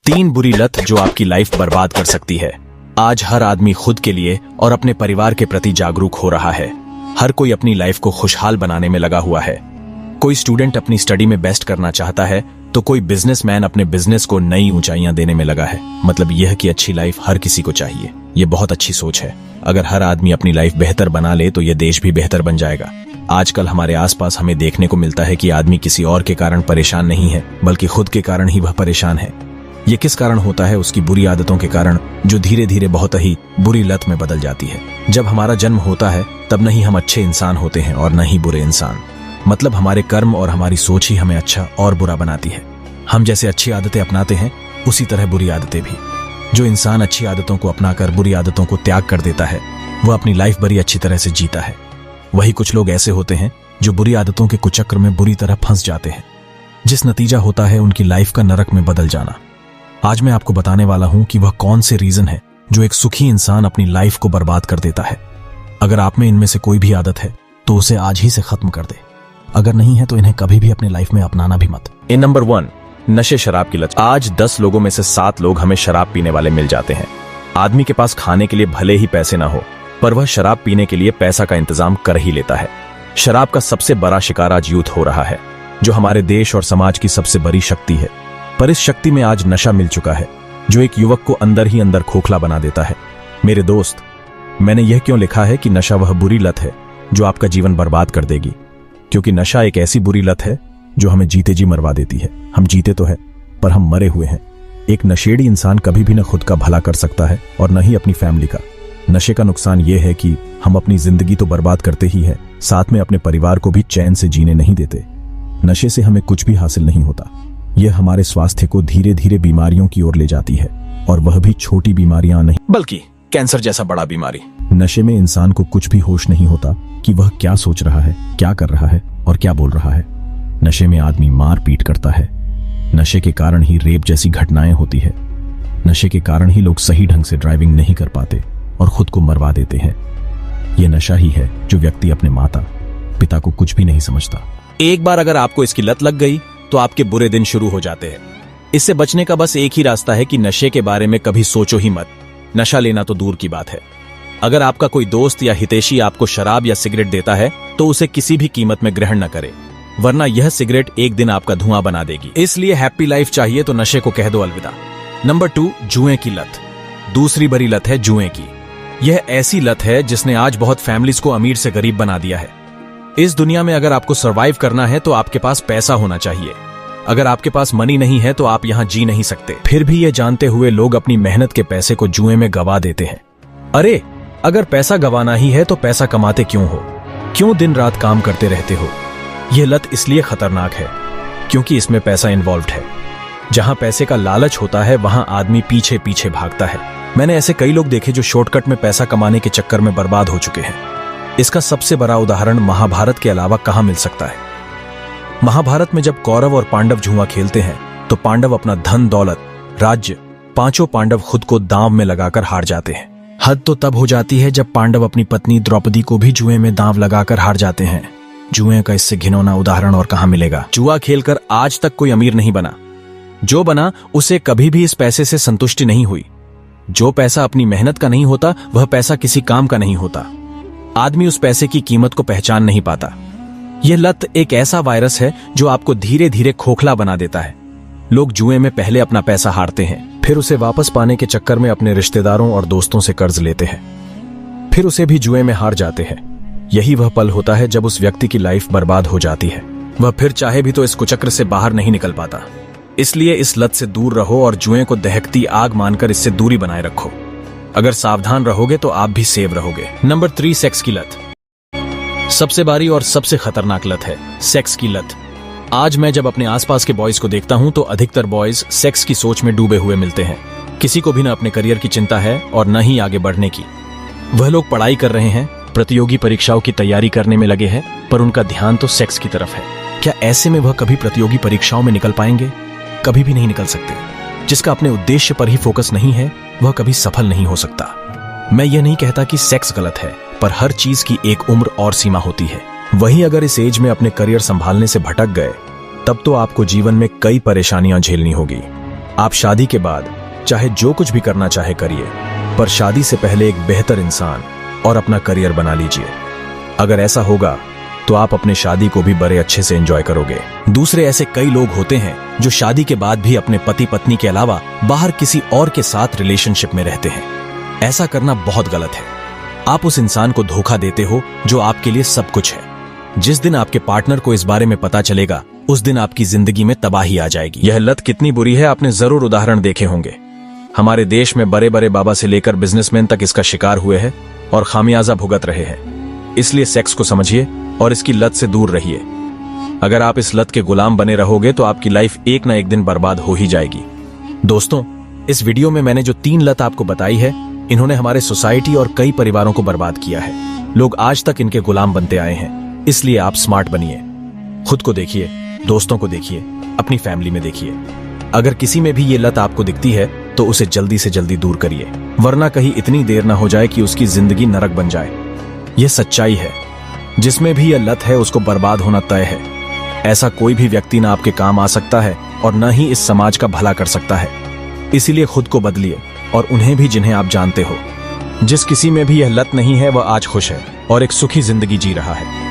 3 बुरी लत जो आपकी लाइफ बर्बाद कर सकती है। आज हर आदमी खुद के लिए और अपने परिवार के प्रति जागरूक हो रहा है। हर कोई अपनी लाइफ को खुशहाल बनाने में लगा हुआ है। कोई स्टूडेंट अपनी स्टडी में बेस्ट करना चाहता है तो कोई बिजनेसमैन अपने बिजनेस को नई ऊंचाइयां देने में लगा है। मतलब यह कि अच्छी लाइफ हर किसी को चाहिए। यह बहुत अच्छी सोच है। अगर हर आदमी अपनी लाइफ बेहतर बना ले तो यह देश भी बेहतर बन जाएगा। आजकल हमारे आसपास हमें देखने को मिलता है कि आदमी किसी और के कारण परेशान नहीं है, बल्कि खुद के कारण ही वह परेशान है। ये किस कारण होता है? उसकी बुरी आदतों के कारण, जो धीरे धीरे बहुत ही बुरी लत में बदल जाती है। जब हमारा जन्म होता है तब नहीं हम अच्छे इंसान होते हैं और न ही बुरे इंसान। मतलब हमारे कर्म और हमारी सोच ही हमें अच्छा और बुरा बनाती है। हम जैसे अच्छी आदतें अपनाते हैं उसी तरह बुरी आदतें भी। जो इंसान अच्छी आदतों को अपनाकर बुरी आदतों को त्याग कर देता है वह अपनी लाइफ बड़ी अच्छी तरह से जीता है। वही कुछ लोग ऐसे होते हैं जो बुरी आदतों के कुचक्र में बुरी तरह फंस जाते हैं, जिस नतीजा होता है उनकी लाइफ का नरक में बदल जाना। आज मैं आपको बताने वाला हूं कि वह कौन से रीजन है जो एक सुखी इंसान अपनी लाइफ को बर्बाद कर देता है। अगर आप में इनमें से कोई भी आदत है तो उसे आज ही से खत्म कर दे। अगर नहीं है तो इन्हें कभी भी अपनी लाइफ में अपनाना भी मत। इन नंबर 1, नशे शराब की लत। आज 10 लोगों में से 7 लोग हमें शराब पीने वाले मिल जाते हैं। आदमी के पास खाने के लिए भले ही पैसे ना हो, पर वह शराब पीने के लिए पैसा का इंतजाम कर ही लेता है। शराब का सबसे बड़ा शिकार आज यूथ हो रहा है, जो हमारे देश और समाज की सबसे बड़ी शक्ति है। पर इस शक्ति में आज नशा मिल चुका है जो एक युवक को अंदर ही अंदर खोखला बना देता है। मेरे दोस्त, मैंने यह क्यों लिखा है कि नशा वह बुरी लत है जो आपका जीवन बर्बाद कर देगी? क्योंकि नशा एक ऐसी बुरी लत है जो हमें जीते जी मरवा देती है। हम जीते तो है पर हम मरे हुए हैं। एक नशेड़ी इंसान कभी भी न खुद का भला कर सकता है और न ही अपनी फैमिली का। नशे का नुकसान यह है कि हम अपनी जिंदगी तो बर्बाद करते ही है, साथ में अपने परिवार को भी चैन से जीने नहीं देते। नशे से हमें कुछ भी हासिल नहीं होता। यह हमारे स्वास्थ्य को धीरे धीरे बीमारियों की ओर ले जाती है, और वह भी छोटी बीमारियां नहीं बल्कि कैंसर जैसा बड़ा बीमारी। नशे में इंसान को कुछ भी होश नहीं होता कि वह क्या सोच रहा है, क्या कर रहा है और क्या बोल रहा है। नशे में आदमी मार पीट करता है। नशे के कारण ही रेप जैसी घटनाएं होती है। नशे के कारण ही लोग सही ढंग से ड्राइविंग नहीं कर पाते और खुद को मरवा देते हैं। यह नशा ही है जो व्यक्ति अपने माता पिता को कुछ भी नहीं समझता। एक बार अगर आपको इसकी लत लग गई तो आपके बुरे दिन शुरू हो जाते हैं। इससे बचने का बस एक ही रास्ता है कि नशे के बारे में कभी सोचो ही मत। नशा लेना तो दूर की बात है। अगर आपका कोई दोस्त या हितैषी आपको शराब या सिगरेट देता है तो उसे किसी भी कीमत में ग्रहण न करे, वरना यह सिगरेट एक दिन आपका धुआं बना देगी। इसलिए हैप्पी लाइफ चाहिए तो नशे को कह दो अलविदा। नंबर 2, जुए की लत। दूसरी बड़ी लत है जुए की। यह ऐसी लत है जिसने आज बहुत फैमिलीज को अमीर से गरीब बना दिया है। इस दुनिया में अगर आपको सरवाइव करना है तो आपके पास पैसा होना चाहिए। अगर आपके पास मनी नहीं है तो आप यहां जी नहीं सकते। फिर भी ये जानते हुए लोग अपनी मेहनत के पैसे को जुए में गवा देते हैं। अरे, अगर पैसा गवाना ही है तो पैसा कमाते क्यों हो? क्यों दिन रात काम करते रहते हो? यह लत इसलिए खतरनाक है क्योंकि इसमें पैसा इन्वॉल्व्ड है। जहां पैसे का लालच होता है वहां आदमी पीछे पीछे भागता है। मैंने ऐसे कई लोग देखे जो शॉर्टकट में पैसा कमाने के चक्कर में बर्बाद हो चुके हैं। इसका सबसे बड़ा उदाहरण महाभारत के अलावा कहां मिल सकता है? महाभारत में जब कौरव और पांडव जुआ खेलते हैं तो पांडव अपना धन दौलत, राज्य, 5 पांडव खुद को दांव में लगाकर हार जाते हैं। हद तो तब हो जाती है जब पांडव अपनी पत्नी द्रौपदी को भी जुए में दांव लगाकर हार जाते हैं। जुए का इससे घिनौना उदाहरण और कहां मिलेगा? जुआ खेलकर आज तक कोई अमीर नहीं बना। जो बना उसे कभी भी इस पैसे से संतुष्टि नहीं हुई। जो पैसा अपनी मेहनत का नहीं होता वह पैसा किसी काम का नहीं होता। आदमी उस पैसे की कीमत को पहचान नहीं पाता। यह लत एक ऐसा वायरस है जो आपको धीरे धीरे खोखला बना देता है। लोग जुए में पहले अपना पैसा हारते हैं, फिर उसे वापस पाने के चक्कर में अपने रिश्तेदारों और दोस्तों से कर्ज लेते हैं, फिर उसे भी जुए में हार जाते हैं। यही वह पल होता है जब उस व्यक्ति की लाइफ बर्बाद हो जाती है। वह फिर चाहे भी तो इस कुचक्र से बाहर नहीं निकल पाता। इसलिए इस लत से दूर रहो और जुए को दहकती आग मानकर इससे दूरी बनाए रखो। अगर सावधान रहोगे तो आप भी सेव रहोगे। नंबर 3, सेक्स की लत। सबसे बड़ी और सबसे खतरनाक लत है सेक्स की लत। आज मैं जब अपने आसपास के बॉयज को देखता हूं तो अधिकतर बॉयज सेक्स की सोच में डूबे हुए मिलते हैं। किसी को भी न अपने करियर की चिंता है और न ही आगे बढ़ने की। वह लोग पढ़ाई कर रहे हैं, प्रतियोगी परीक्षाओं की तैयारी करने में लगे हैं, पर उनका ध्यान तो सेक्स की तरफ है। क्या ऐसे में वह कभी प्रतियोगी परीक्षाओं में निकल पाएंगे? कभी भी नहीं निकल सकते। जिसका अपने उद्देश्य पर ही फोकस नहीं है वह कभी सफल नहीं हो सकता। मैं यह नहीं कहता कि सेक्स गलत है, पर हर चीज की एक उम्र और सीमा होती है। वहीं अगर इस एज में अपने करियर संभालने से भटक गए तब तो आपको जीवन में कई परेशानियां झेलनी होगी। आप शादी के बाद चाहे जो कुछ भी करना चाहे करिए, पर शादी से पहले एक बेहतर इंसान और अपना करियर बना लीजिए। अगर ऐसा होगा तो आप अपने शादी को भी बड़े अच्छे से एंजॉय करोगे। दूसरे ऐसे कई लोग होते हैं जो शादी के बाद भी अपने पति पत्नी के अलावा बाहर किसी और के साथ रिलेशनशिप में रहते हैं। ऐसा करना बहुत गलत है। आप उस इंसान को धोखा देते हो जो आपके लिए सब कुछ है। जिस दिन आपके पार्टनर को इस बारे में पता चलेगा, उस दिन आपकी जिंदगी में तबाही आ जाएगी। यह लत कितनी बुरी है आपने जरूर उदाहरण देखे होंगे। हमारे देश में बड़े बड़े बाबा से लेकर बिजनेसमैन तक इसका शिकार हुए हैं और खामियाजा भुगत रहे हैं। इसलिए सेक्स को समझिए और इसकी लत से दूर रहिए। अगर आप इस लत के गुलाम बने रहोगे तो आपकी लाइफ एक ना एक दिन बर्बाद हो ही जाएगी। दोस्तों, इस वीडियो में मैंने जो 3 लत आपको बताई है, इन्होंने हमारे सोसाइटी और कई परिवारों को बर्बाद किया है। लोग आज तक इनके गुलाम बनते आए हैं। इसलिए आप स्मार्ट बनिए। खुद को देखिए, दोस्तों को देखिए, अपनी फैमिली में देखिए। अगर किसी में भी ये लत आपको दिखती है तो उसे जल्दी से जल्दी दूर करिए, वरना कहीं इतनी देर ना हो जाए कि उसकी जिंदगी नरक बन जाए। यह सच्चाई है। जिसमें भी यह लत है उसको बर्बाद होना तय है। ऐसा कोई भी व्यक्ति ना आपके काम आ सकता है और न ही इस समाज का भला कर सकता है। इसीलिए खुद को बदलिए और उन्हें भी जिन्हें आप जानते हो। जिस किसी में भी यह लत नहीं है वह आज खुश है और एक सुखी जिंदगी जी रहा है।